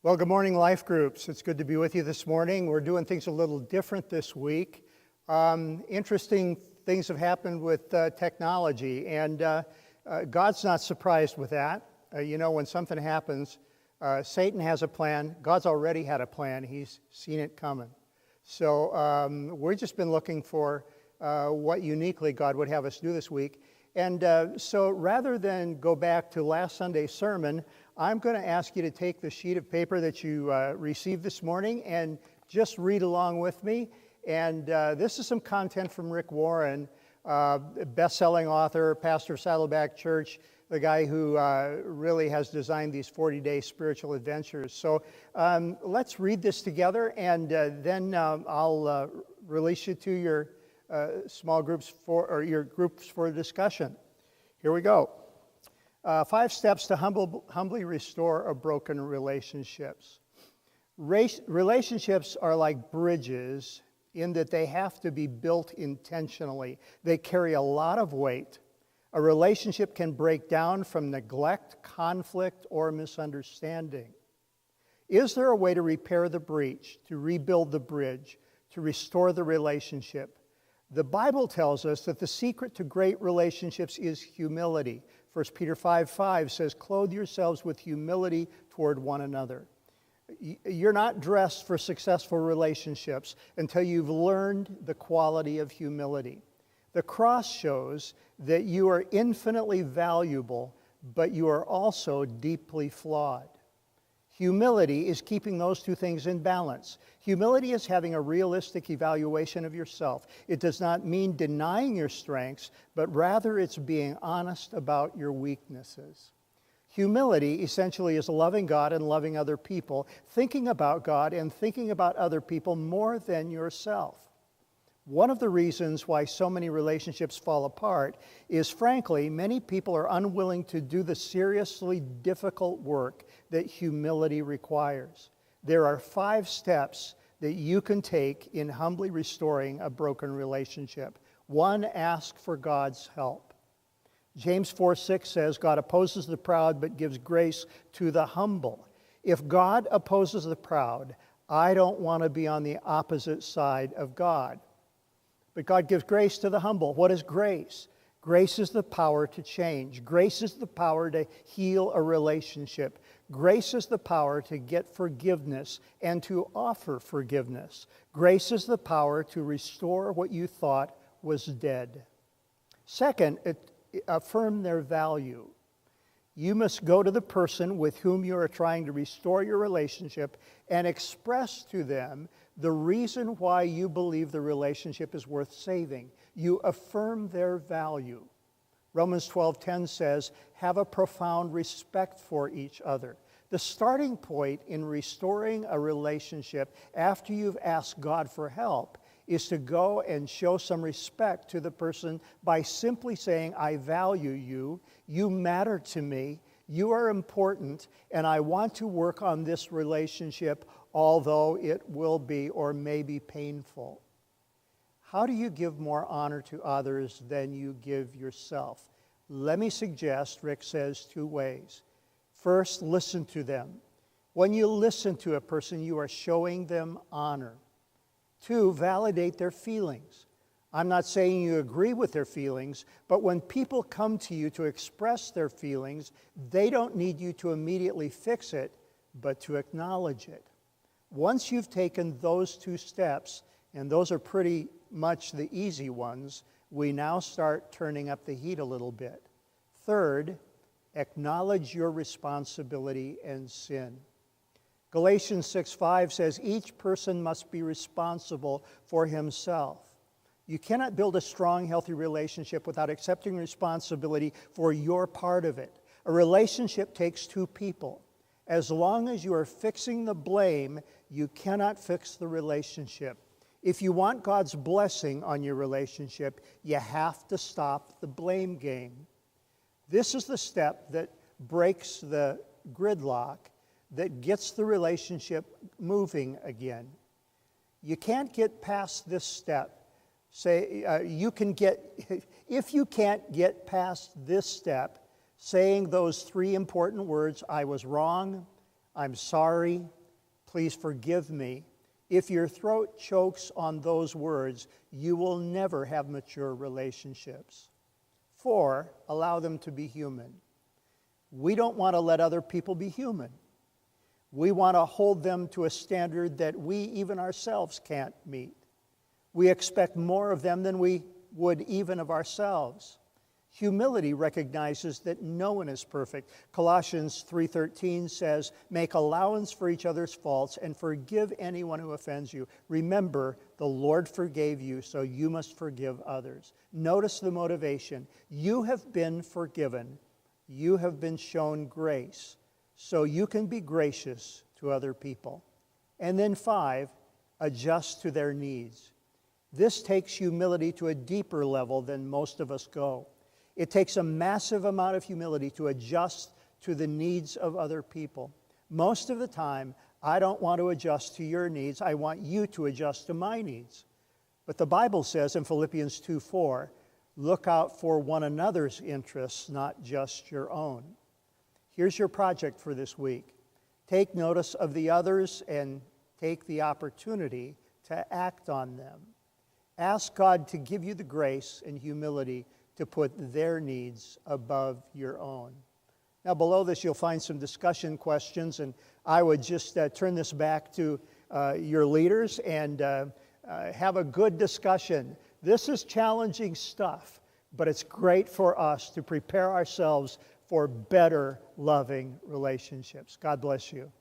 Well, good morning, Life Groups. It's good to be with you this morning. We're doing things a little different this week. Interesting things have happened with technology, and God's not surprised with that. When something happens, Satan has a plan. God's already had a plan. He's seen it coming. So we've just been looking for what uniquely God would have us do this week. And so rather than go back to last Sunday's sermon, I'm going to ask you to take the sheet of paper that you received this morning and just read along with me. And this is some content from Rick Warren, best-selling author, pastor of Saddleback Church, the guy who really has designed these 40-day spiritual adventures. So let's read this together, and then I'll release you to your small groups or your groups for discussion. Here we go. 5 steps to humbly restore a broken relationships. Relationships are like bridges in that they have to be built intentionally. They carry a lot of weight. A relationship can break down from neglect, conflict, or misunderstanding. Is there a way to repair the breach, to rebuild the bridge, to restore the relationship? The Bible tells us that the secret to great relationships is humility. 1 Peter 5:5 says, "Clothe yourselves with humility toward one another." You're not dressed for successful relationships until you've learned the quality of humility. The cross shows that you are infinitely valuable, but you are also deeply flawed. Humility is keeping those two things in balance. Humility is having a realistic evaluation of yourself. It does not mean denying your strengths, but rather it's being honest about your weaknesses. Humility essentially is loving God and loving other people, thinking about God and thinking about other people more than yourself. One of the reasons why so many relationships fall apart is, frankly, many people are unwilling to do the seriously difficult work that humility requires. There are 5 steps that you can take in humbly restoring a broken relationship. 1, ask for God's help. James 4:6 says, "God opposes the proud but gives grace to the humble." If God opposes the proud, I don't want to be on the opposite side of God. But God gives grace to the humble. What is grace? Grace is the power to change. Grace is the power to heal a relationship. Grace is the power to get forgiveness and to offer forgiveness. Grace is the power to restore what you thought was dead. Second, affirm their value. You must go to the person with whom you are trying to restore your relationship and express to them the reason why you believe the relationship is worth saving. You affirm their value. Romans 12:10 says, "Have a profound respect for each other." The starting point in restoring a relationship after you've asked God for help is to go and show some respect to the person by simply saying, "I value you, you matter to me, you are important, and I want to work on this relationship, although it will be or may be painful." How do you give more honor to others than you give yourself? Let me suggest, Rick says, 2 ways. First, listen to them. When you listen to a person, you are showing them honor. 2, validate their feelings. I'm not saying you agree with their feelings, but when people come to you to express their feelings, they don't need you to immediately fix it, but to acknowledge it. Once you've taken those 2 steps, and those are pretty much the easy ones, we now start turning up the heat a little bit. Third, acknowledge your responsibility and sin. Galatians 6:5 says, "Each person must be responsible for himself." You cannot build a strong, healthy relationship without accepting responsibility for your part of it. A relationship takes 2 people. As long as you are fixing the blame, you cannot fix the relationship. If you want God's blessing on your relationship, you have to stop the blame game. This is the step that breaks the gridlock, that gets the relationship moving again. You can't get past this step. If you can't get past this step, saying those 3 important words, "I was wrong, I'm sorry, please forgive me. If your throat chokes on those words, you will never have mature relationships. 4, allow them to be human. We don't want to let other people be human. We want to hold them to a standard that we even ourselves can't meet. We expect more of them than we would even of ourselves. Humility recognizes that no one is perfect. Colossians 3:13 says, "Make allowance for each other's faults and forgive anyone who offends you. Remember, the Lord forgave you, so you must forgive others." Notice the motivation. You have been forgiven. You have been shown grace, so you can be gracious to other people. And then 5, adjust to their needs. This takes humility to a deeper level than most of us go. It takes a massive amount of humility to adjust to the needs of other people. Most of the time, I don't want to adjust to your needs. I want you to adjust to my needs. But the Bible says in Philippians 2:4, look out for one another's interests, not just your own. Here's your project for this week. Take notice of the others and take the opportunity to act on them. Ask God to give you the grace and humility to put their needs above your own. Now, below this, you'll find some discussion questions, and I would just turn this back to your leaders and have a good discussion. This is challenging stuff, but it's great for us to prepare ourselves for better, loving relationships. God bless you.